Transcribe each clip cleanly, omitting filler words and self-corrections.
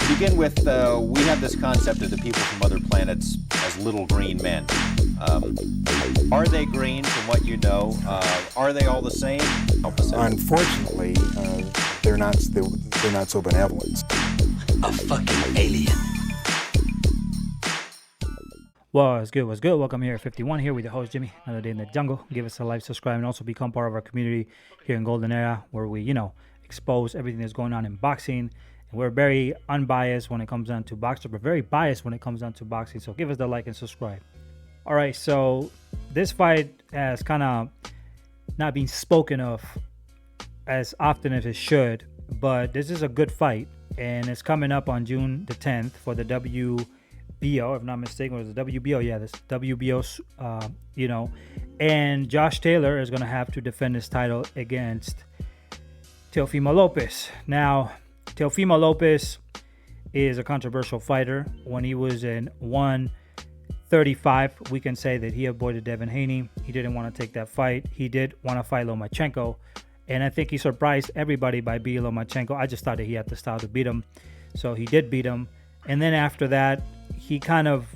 Begin with, we have this concept of the people from other planets as little green men. Are they green from what you know? Are they all the same? Unfortunately, they're not so benevolent. A fucking alien. What's good? What's good? Welcome here at 51 here with your host Jimmy. Another day in the jungle. Give us a like, subscribe, and also become part of our community here in Golden Era, where we, expose everything that's going on in boxing. And we're very unbiased when it comes down to boxing, but very biased when it comes down to boxing. So give us the like and subscribe. All right, so this fight has kind of not been spoken of as often as it should, but this is a good fight, and it's coming up on June the 10th for the WBO, if not mistaken. Was the WBO? Yeah, this WBO, and Josh Taylor is going to have to defend his title against Teofimo Lopez. Now, Teofimo Lopez is a controversial fighter. When he was in 135, we can say that he avoided Devin Haney. He didn't want to take that fight. He did want to fight Lomachenko, and I think he surprised everybody by beating Lomachenko. I just thought that he had the style to beat him, so he did beat him. And then after that, he kind of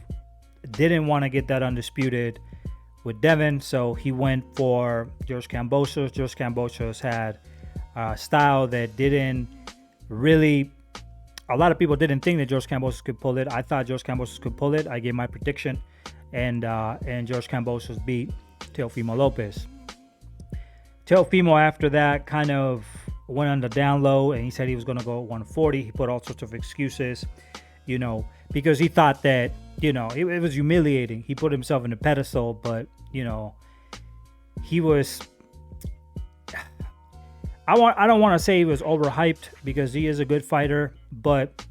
didn't want to get that undisputed with Devin, so he went for George Kambosos. George Kambosos had a style that didn't really, a lot of people didn't think that George Kambosos could pull it. I thought George Kambosos could pull it. I gave my prediction, and George Kambosos beat Teofimo Lopez. Teofimo after that kind of went on the down low, and he said he was going to go 140. He put all sorts of excuses, because he thought that, it was humiliating. He put himself in a pedestal, but, he was, I don't want to say he was overhyped because he is a good fighter, but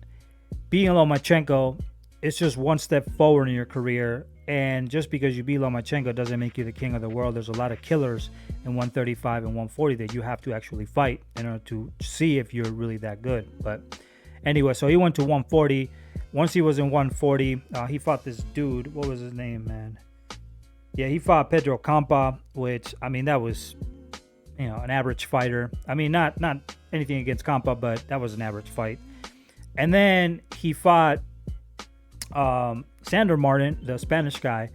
beating Lomachenko, it's just one step forward in your career. And just because you beat Lomachenko doesn't make you the king of the world. There's a lot of killers in 135 and 140 that you have to actually fight in order to see if you're really that good. But anyway, so he went to 140. Once he was in 140, he fought this dude. What was his name, man? Yeah, he fought Pedro Campa, which, that was, an average fighter. Not anything against Campa, but that was an average fight. And then he fought Sandor Martin, the Spanish guy.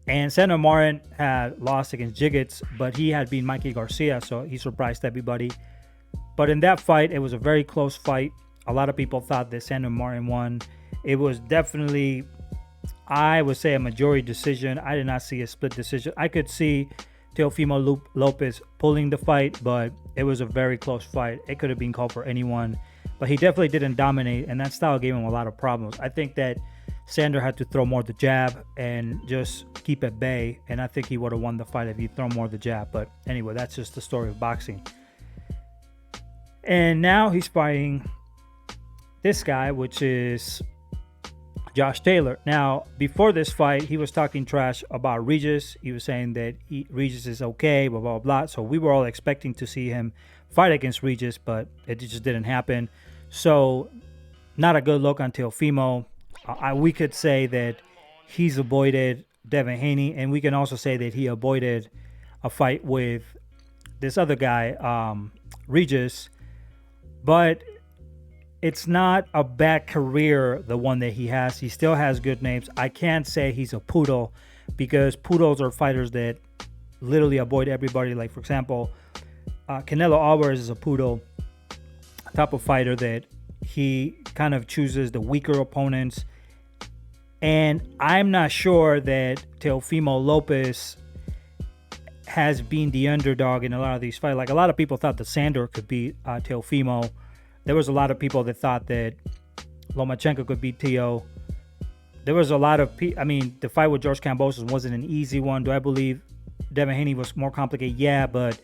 And Sandor Martin had lost against Jiggets, but he had beaten Mikey Garcia, so he surprised everybody. But in that fight, it was a very close fight. A lot of people thought that Sandor Martin won. It was definitely, I would say, a majority decision. I did not see a split decision. I could see Teofimo Lopez pulling the fight, but it was a very close fight. It could have been called for anyone, but he definitely didn't dominate, and that style gave him a lot of problems. I think that Sandor had to throw more the jab and just keep at bay, and I think he would have won the fight if he thrown more the jab. But anyway, that's just the story of boxing. And now he's fighting this guy, which is Josh Taylor. Now, before this fight, he was talking trash about Regis. He was saying that Regis is okay, blah, blah, blah. So we were all expecting to see him fight against Regis, but it just didn't happen. So not a good look on Teofimo. We could say that he's avoided Devin Haney, and we can also say that he avoided a fight with this other guy, Regis. But it's not a bad career, the one that he has. He still has good names. I can't say he's a poodle, because poodles are fighters that literally avoid everybody. Like, for example, Canelo Alvarez is a poodle type of fighter that he kind of chooses the weaker opponents. And I'm not sure that Teofimo Lopez has been the underdog in a lot of these fights. Like, a lot of people thought that Sandor could beat Teofimo. There was a lot of people that thought that Lomachenko could beat Teo. There was a lot of the fight with George Kambosos wasn't an easy one. Do I believe Devin Haney was more complicated? Yeah, but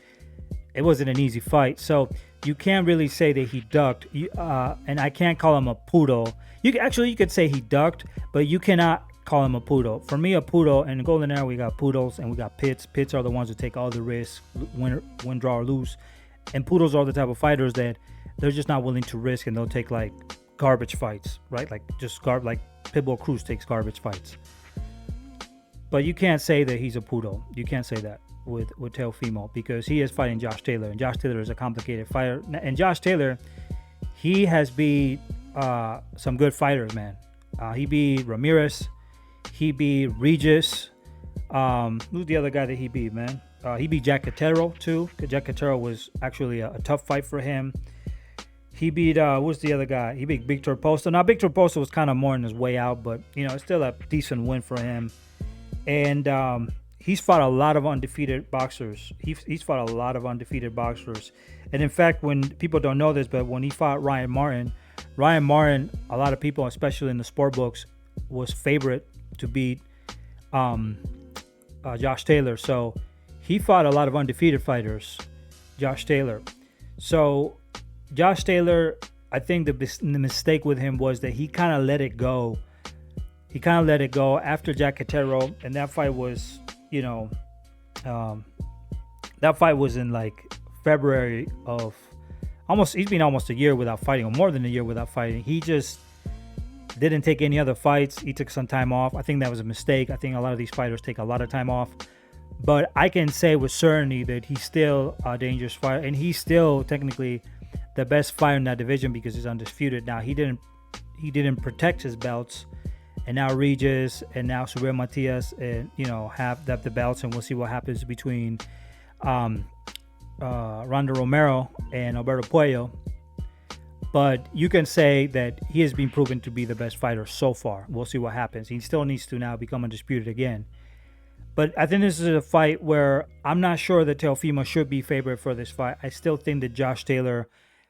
it wasn't an easy fight. So you can't really say that he ducked. And I can't call him a poodle. You could say he ducked, but you cannot call him a poodle. For me, a poodle, in the Golden Era, we got poodles and we got pits. Pits are the ones who take all the risks, win, draw, or lose. And poodles are the type of fighters that they're just not willing to risk, and they'll take like garbage fights, right? Like like Pitbull Cruz takes garbage fights. But you can't say that he's a poodle. You can't say that. with Teofimo, because he is fighting Josh Taylor, and Josh Taylor is a complicated fighter. And Josh Taylor, he has beat some good fighters, man. He beat Ramirez, he beat Regis. Who's the other guy that he beat, man? He beat Jack Catero too. Jack Catero was actually a tough fight for him. He beat what's the other guy? He beat Victor Posto. Now Victor Posto was kind of more on his way out, but it's still a decent win for him. And he's fought a lot of undefeated boxers. He's fought a lot of undefeated boxers. And in fact, when people don't know this, but when he fought Ryan Martin, a lot of people, especially in the sport books, was favorite to beat Josh Taylor. So he fought a lot of undefeated fighters, Josh Taylor. So Josh Taylor, I think the mistake with him was that he kind of let it go. He kind of let it go after Jack Catero, and that fight was, that fight was in like February of he's been almost a year without fighting, or more than a year without fighting. He just didn't take any other fights. He took some time off. I think that was a mistake. I think a lot of these fighters take a lot of time off. But I can say with certainty that he's still a dangerous fighter, and he's still technically the best fighter in that division because he's undisputed. Now he didn't protect his belts, and now Regis and now Subriel Matias, and have the belts, and we'll see what happens between Ronda Romero and Alberto Puello. But you can say that he has been proven to be the best fighter so far. We'll see what happens. He still needs to now become undisputed again. But I think this is a fight where I'm not sure that Teofimo should be favored for this fight. I still think that Josh Taylor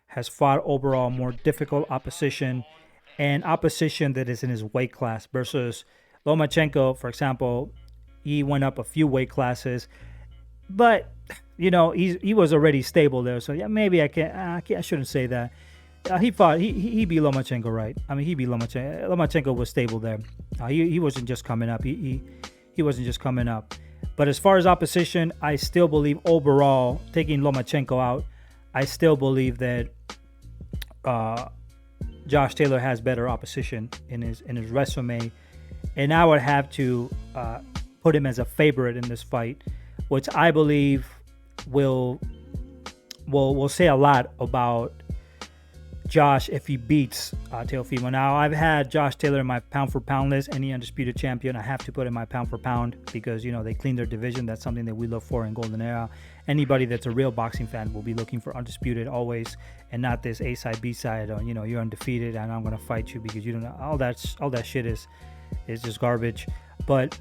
has fought overall more difficult opposition, and opposition that is in his weight class, versus Lomachenko, for example. He went up a few weight classes, but he was already stable there. So yeah, maybe I shouldn't say that. He beat Lomachenko, right? I mean, he beat Lomachenko. Lomachenko was stable there. He wasn't just coming up. He wasn't just coming up. But as far as opposition, I still believe overall, taking Lomachenko out, I still believe that Josh Taylor has better opposition in his resume, and I would have to put him as a favorite in this fight, which I believe will say a lot about Josh if he beats Teofimo. Now, I've had Josh Taylor in my pound for pound list, any undisputed champion. I have to put in my pound for pound because they clean their division. That's something that we look for in Golden Era. Anybody that's a real boxing fan will be looking for undisputed always, and not this A side, B side. Or, you're undefeated and I'm gonna fight you because you don't know. All that shit is just garbage. But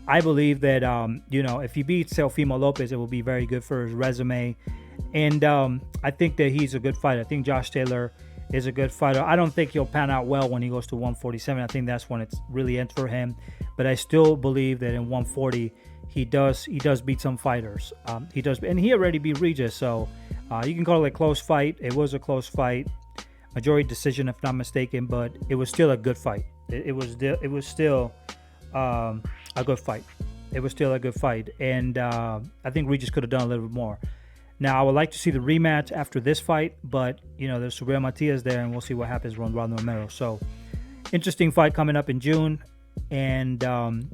I believe that if he beats Teofimo Lopez, it will be very good for his resume. And I think that he's a good fighter. I think Josh Taylor is a good fighter. I don't think he'll pan out well when he goes to 147. I think that's when it's really ends for him. But I still believe that in 140, he does beat some fighters. He does, and he already beat Regis. So you can call it a close fight. It was a close fight, majority decision if not mistaken. But it was still a good fight. It was still a good fight. It was still a good fight, and I think Regis could have done a little bit more. Now, I would like to see the rematch after this fight, but, there's Subriel Matias there, and we'll see what happens with Ronda Romero. So, interesting fight coming up in June, and, I'm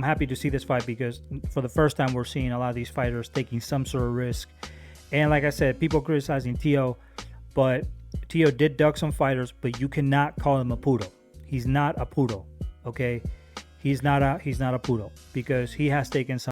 happy to see this fight because for the first time we're seeing a lot of these fighters taking some sort of risk. And like I said, people criticizing Teo, but Teo did duck some fighters, but you cannot call him a poodle. He's not a poodle, okay? He's not a poodle because he has taken some